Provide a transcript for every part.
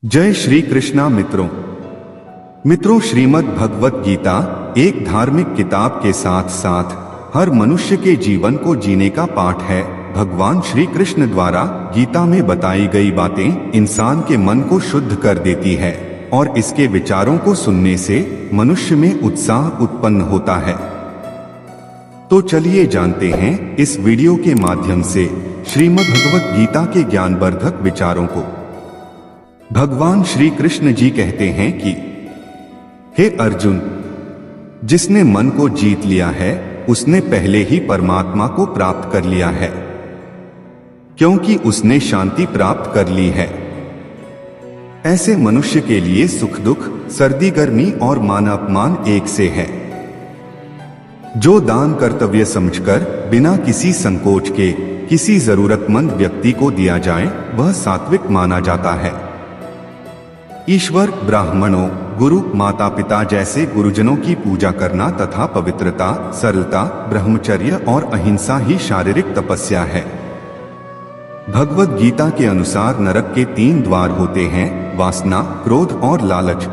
जय श्री कृष्णा मित्रों श्रीमद् भगवत गीता एक धार्मिक किताब के साथ साथ हर मनुष्य के जीवन को जीने का पाठ है। भगवान श्री कृष्ण द्वारा गीता में बताई गई बातें इंसान के मन को शुद्ध कर देती है और इसके विचारों को सुनने से मनुष्य में उत्साह उत्पन्न होता है। तो चलिए जानते हैं इस वीडियो के माध्यम से श्रीमद् भगवत गीता के ज्ञानवर्धक विचारों को। भगवान श्री कृष्ण जी कहते हैं कि हे अर्जुन, जिसने मन को जीत लिया है उसने पहले ही परमात्मा को प्राप्त कर लिया है, क्योंकि उसने शांति प्राप्त कर ली है। ऐसे मनुष्य के लिए सुख दुख, सर्दी गर्मी और मान अपमान एक से है। जो दान कर्तव्य समझकर बिना किसी संकोच के किसी जरूरतमंद व्यक्ति को दिया जाए वह सात्विक माना जाता है। ईश्वर, ब्राह्मणों, गुरु, माता पिता जैसे गुरुजनों की पूजा करना तथा पवित्रता, सरलता, ब्रह्मचर्य और अहिंसा ही शारीरिक तपस्या है। भगवद गीता के अनुसार नरक के 3 द्वार होते हैं, वासना, क्रोध और लालच।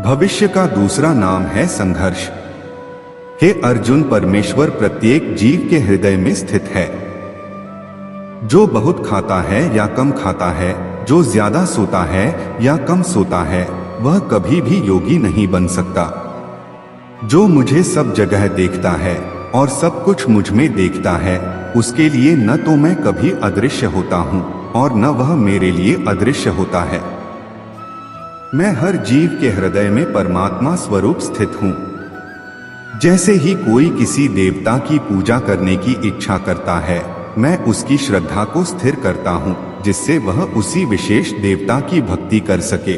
भविष्य का दूसरा नाम है संघर्ष। हे अर्जुन, परमेश्वर प्रत्येक जीव के हृदय में स्थित है। जो बहुत खाता है या कम खाता है, जो ज्यादा सोता है या कम सोता है, वह कभी भी योगी नहीं बन सकता। जो मुझे सब जगह देखता है और सब कुछ मुझ में देखता है, उसके लिए न तो मैं कभी अदृश्य होता हूँ और न वह मेरे लिए अदृश्य होता है। मैं हर जीव के हृदय में परमात्मा स्वरूप स्थित हूँ। जैसे ही कोई किसी देवता की पूजा करने की इच्छा करता है, मैं उसकी श्रद्धा को स्थिर करता हूँ जिससे वह उसी विशेष देवता की भक्ति कर सके।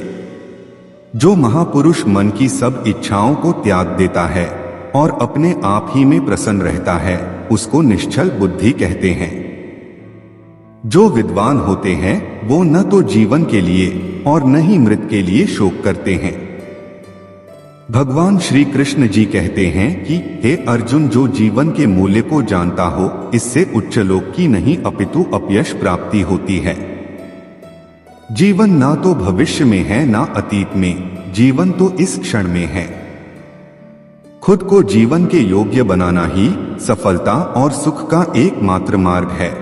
जो महापुरुष मन की सब इच्छाओं को त्याग देता है और अपने आप ही में प्रसन्न रहता है, उसको निश्चल बुद्धि कहते हैं। जो विद्वान होते हैं वो न तो जीवन के लिए और न ही मृत के लिए शोक करते हैं। भगवान श्री कृष्ण जी कहते हैं कि हे अर्जुन, जो जीवन के मूल्य को जानता हो इससे उच्च लोक की नहीं अपितु अपयश प्राप्ति होती है। जीवन ना तो भविष्य में है ना अतीत में, जीवन तो इस क्षण में है। खुद को जीवन के योग्य बनाना ही सफलता और सुख का एकमात्र मार्ग है।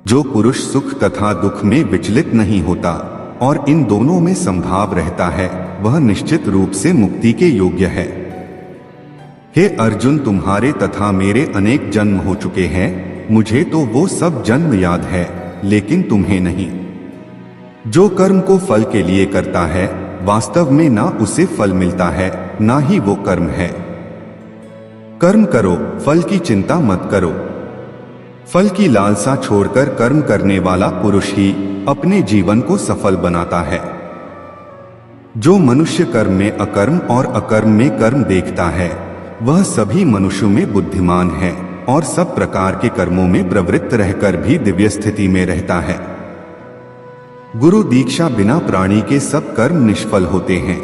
जो पुरुष सुख तथा दुख में विचलित नहीं होता और इन दोनों में संभाव रहता है, वह निश्चित रूप से मुक्ति के योग्य है। हे अर्जुन, तुम्हारे तथा मेरे अनेक जन्म हो चुके हैं, मुझे तो वो सब जन्म याद है लेकिन तुम्हें नहीं। जो कर्म को फल के लिए करता है वास्तव में ना उसे फल मिलता है ना ही वो कर्म है। कर्म करो, फल की चिंता मत करो। फल की लालसा छोड़कर कर्म करने वाला पुरुष ही अपने जीवन को सफल बनाता है। जो मनुष्य कर्म में अकर्म और अकर्म में कर्म देखता है, वह सभी मनुष्यों में बुद्धिमान है और सब प्रकार के कर्मों में प्रवृत्त रहकर भी दिव्य स्थिति में रहता है। गुरु दीक्षा बिना प्राणी के सब कर्म निष्फल होते हैं।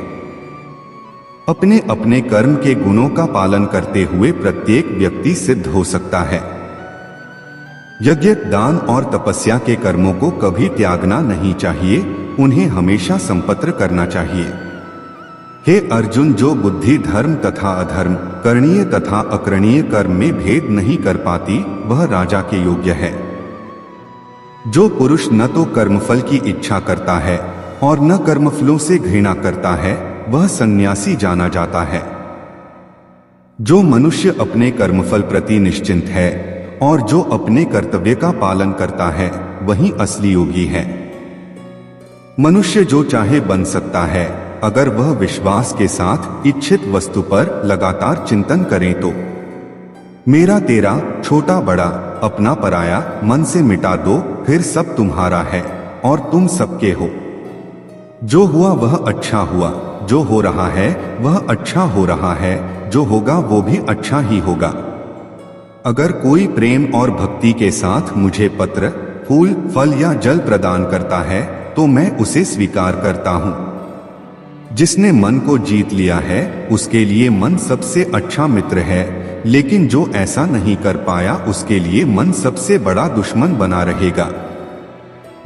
अपने अपने कर्म के गुणों का पालन करते हुए प्रत्येक व्यक्ति सिद्ध हो सकता है। यज्ञ, दान और तपस्या के कर्मों को कभी त्यागना नहीं चाहिए, उन्हें हमेशा संपत्र करना चाहिए। हे अर्जुन, जो बुद्धि धर्म तथा अधर्म, करणीय तथा अकरणीय कर्म में भेद नहीं कर पाती, वह राजा के योग्य है। जो पुरुष न तो कर्मफल की इच्छा करता है और न कर्मफलों से घृणा करता है, वह सन्यासी जाना जाता है। जो मनुष्य अपने कर्मफल प्रति निश्चिंत है और जो अपने कर्तव्य का पालन करता है, वही असली योगी है। मनुष्य जो चाहे बन सकता है अगर वह विश्वास के साथ इच्छित वस्तु पर लगातार चिंतन करें तो। मेरा तेरा, छोटा बड़ा, अपना पराया मन से मिटा दो, फिर सब तुम्हारा है और तुम सबके हो। जो हुआ वह अच्छा हुआ, जो हो रहा है वह अच्छा हो रहा है, जो होगा वो भी अच्छा ही होगा। अगर कोई प्रेम और भक्ति के साथ मुझे पत्र, फूल, फल या जल प्रदान करता है तो मैं उसे स्वीकार करता हूँ। जिसने मन को जीत लिया है उसके लिए मन सबसे अच्छा मित्र है, लेकिन जो ऐसा नहीं कर पाया उसके लिए मन सबसे बड़ा दुश्मन बना रहेगा।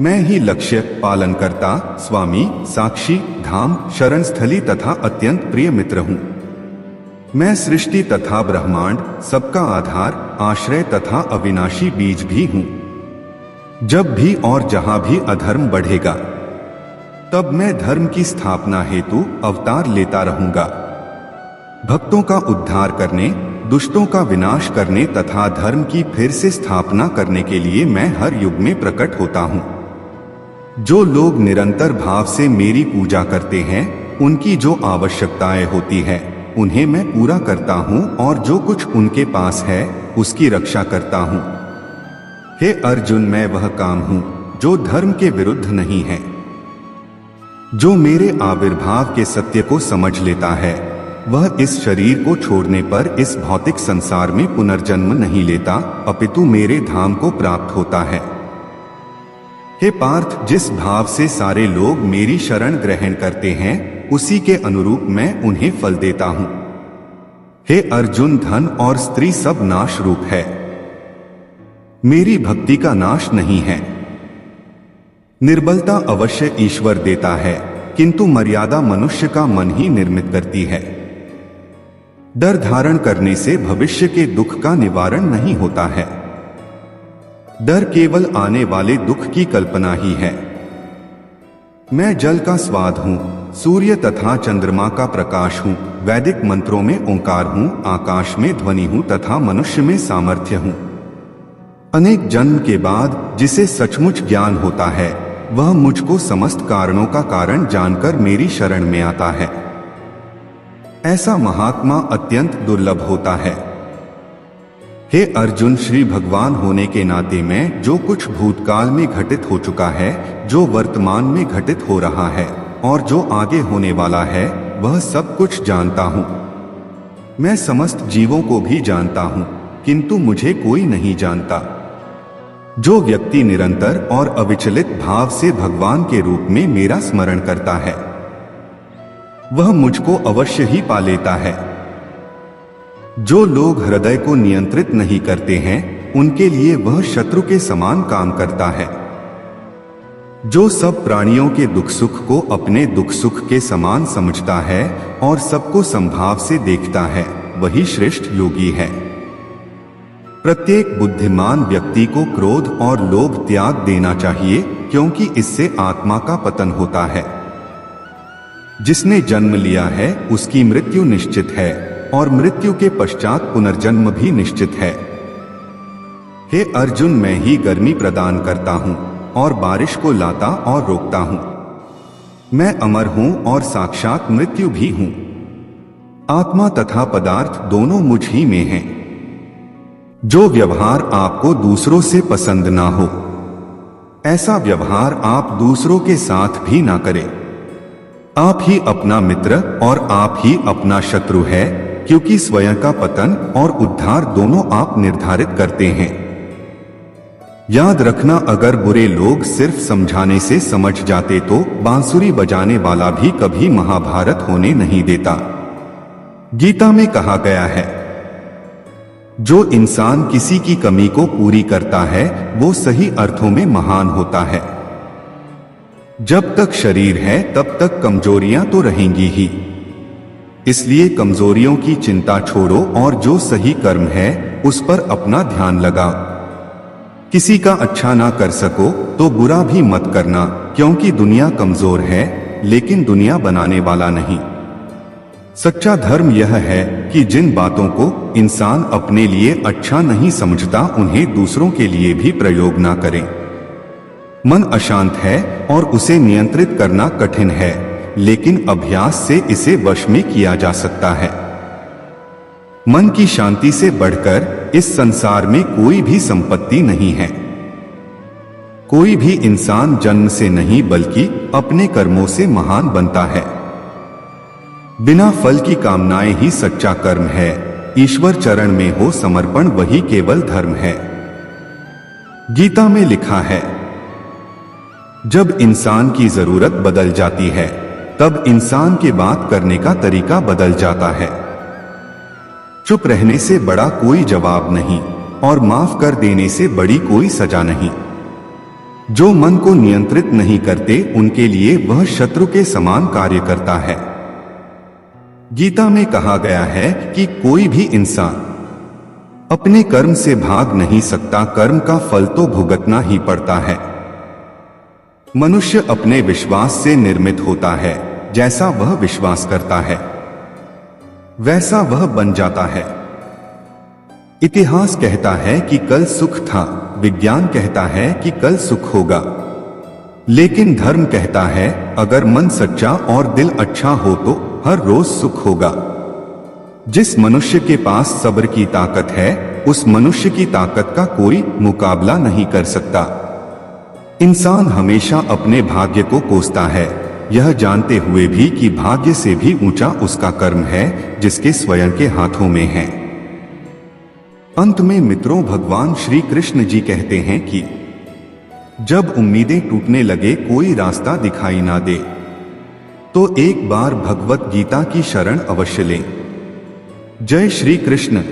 मैं ही लक्ष्य, पालनकर्ता, स्वामी, साक्षी, धाम, शरण स्थली तथा अत्यंत प्रिय मित्र हूँ। मैं सृष्टि तथा ब्रह्मांड, सबका आधार, आश्रय तथा अविनाशी बीज भी हूँ। जब भी और जहाँ भी अधर्म बढ़ेगा, तब मैं धर्म की स्थापना हेतु अवतार लेता रहूंगा। भक्तों का उद्धार करने, दुष्टों का विनाश करने तथा धर्म की फिर से स्थापना करने के लिए मैं हर युग में प्रकट होता हूँ। जो लोग निरंतर भाव से मेरी पूजा करते हैं, उनकी जो आवश्यकताएं होती है उन्हें मैं पूरा करता हूँ और जो कुछ उनके पास है उसकी रक्षा करता हूँ। हे अर्जुन, मैं वह काम हूँ जो धर्म के विरुद्ध नहीं है। जो मेरे आविर्भाव के सत्य को समझ लेता है, वह इस शरीर को छोड़ने पर इस भौतिक संसार में पुनर्जन्म नहीं लेता, अपितु मेरे धाम को प्राप्त होता है। हे पार्थ, जिस भाव से सारे लोग मेरी शरण ग्रहण करते हैं, उसी के अनुरूप मैं उन्हें फल देता हूं। हे अर्जुन, धन और स्त्री सब नाश रूप है, मेरी भक्ति का नाश नहीं है। निर्बलता अवश्य ईश्वर देता है, किंतु मर्यादा मनुष्य का मन ही निर्मित करती है। डर धारण करने से भविष्य के दुख का निवारण नहीं होता है। डर केवल आने वाले दुख की कल्पना ही है। मैं जल का स्वाद हूँ, सूर्य तथा चंद्रमा का प्रकाश हूँ, वैदिक मंत्रों में ओंकार हूँ, आकाश में ध्वनि हूँ तथा मनुष्य में सामर्थ्य हूँ। अनेक जन्म के बाद जिसे सचमुच ज्ञान होता है, वह मुझको समस्त कारणों का कारण जानकर मेरी शरण में आता है। ऐसा महात्मा अत्यंत दुर्लभ होता है। हे अर्जुन, श्री भगवान होने के नाते मैं जो कुछ भूतकाल में घटित हो चुका है, जो वर्तमान में घटित हो रहा है और जो आगे होने वाला है, वह सब कुछ जानता हूँ। मैं समस्त जीवों को भी जानता हूँ, किंतु मुझे कोई नहीं जानता। जो व्यक्ति निरंतर और अविचलित भाव से भगवान के रूप में मेरा स्मरण करता है, वह मुझको अवश्य ही पा लेता है। जो लोग हृदय को नियंत्रित नहीं करते हैं, उनके लिए वह शत्रु के समान काम करता है। जो सब प्राणियों के दुख सुख को अपने दुख सुख के समान समझता है और सबको समभाव से देखता है, वही श्रेष्ठ योगी है। प्रत्येक बुद्धिमान व्यक्ति को क्रोध और लोभ त्याग देना चाहिए, क्योंकि इससे आत्मा का पतन होता है। जिसने जन्म लिया है उसकी मृत्यु निश्चित है और मृत्यु के पश्चात पुनर्जन्म भी निश्चित है। हे अर्जुन, मैं ही गर्मी प्रदान करता हूँ और बारिश को लाता और रोकता हूँ। मैं अमर हूँ और साक्षात मृत्यु भी हूँ। आत्मा तथा पदार्थ दोनों मुझ ही में हैं। जो व्यवहार आपको दूसरों से पसंद ना हो, ऐसा व्यवहार आप दूसरों के साथ भी ना करें। आप ही अपना मित्र और आप ही अपना शत्रु है, क्योंकि स्वयं का पतन और उद्धार दोनों आप निर्धारित करते हैं। याद रखना, अगर बुरे लोग सिर्फ समझाने से समझ जाते तो बांसुरी बजाने वाला भी कभी महाभारत होने नहीं देता। गीता में कहा गया है, जो इंसान किसी की कमी को पूरी करता है, वो सही अर्थों में महान होता है। जब तक शरीर है तब तक कमजोरियां तो रहेंगी ही, इसलिए कमजोरियों की चिंता छोड़ो और जो सही कर्म है उस पर अपना ध्यान लगाओ। किसी का अच्छा ना कर सको तो बुरा भी मत करना, क्योंकि दुनिया कमजोर है लेकिन दुनिया बनाने वाला नहीं। सच्चा धर्म यह है कि जिन बातों को इंसान अपने लिए अच्छा नहीं समझता, उन्हें दूसरों के लिए भी प्रयोग ना करें। मन अशांत है और उसे नियंत्रित करना कठिन है, लेकिन अभ्यास से इसे वश में किया जा सकता है। मन की शांति से बढ़कर इस संसार में कोई भी संपत्ति नहीं है। कोई भी इंसान जन्म से नहीं बल्कि अपने कर्मों से महान बनता है। बिना फल की कामनाएं ही सच्चा कर्म है। ईश्वर चरण में हो समर्पण, वही केवल धर्म है। गीता में लिखा है, जब इंसान की जरूरत बदल जाती है तब इंसान के बात करने का तरीका बदल जाता है। चुप रहने से बड़ा कोई जवाब नहीं और माफ कर देने से बड़ी कोई सजा नहीं। जो मन को नियंत्रित नहीं करते उनके लिए वह शत्रु के समान कार्य करता है। गीता में कहा गया है कि कोई भी इंसान अपने कर्म से भाग नहीं सकता, कर्म का फल तो भुगतना ही पड़ता है। मनुष्य अपने विश्वास से निर्मित होता है, जैसा वह विश्वास करता है वैसा वह बन जाता है। इतिहास कहता है कि कल सुख था, विज्ञान कहता है कि कल सुख होगा, लेकिन धर्म कहता है अगर मन सच्चा और दिल अच्छा हो तो हर रोज सुख होगा। जिस मनुष्य के पास सब्र की ताकत है उस मनुष्य की ताकत का कोई मुकाबला नहीं कर सकता। इंसान हमेशा अपने भाग्य को कोसता है, यह जानते हुए भी कि भाग्य से भी ऊंचा उसका कर्म है जिसके स्वयं के हाथों में है। अंत में मित्रों, भगवान श्री कृष्ण जी कहते हैं कि जब उम्मीदें टूटने लगे, कोई रास्ता दिखाई ना दे, तो एक बार भगवत गीता की शरण अवश्य लें। जय श्री कृष्ण।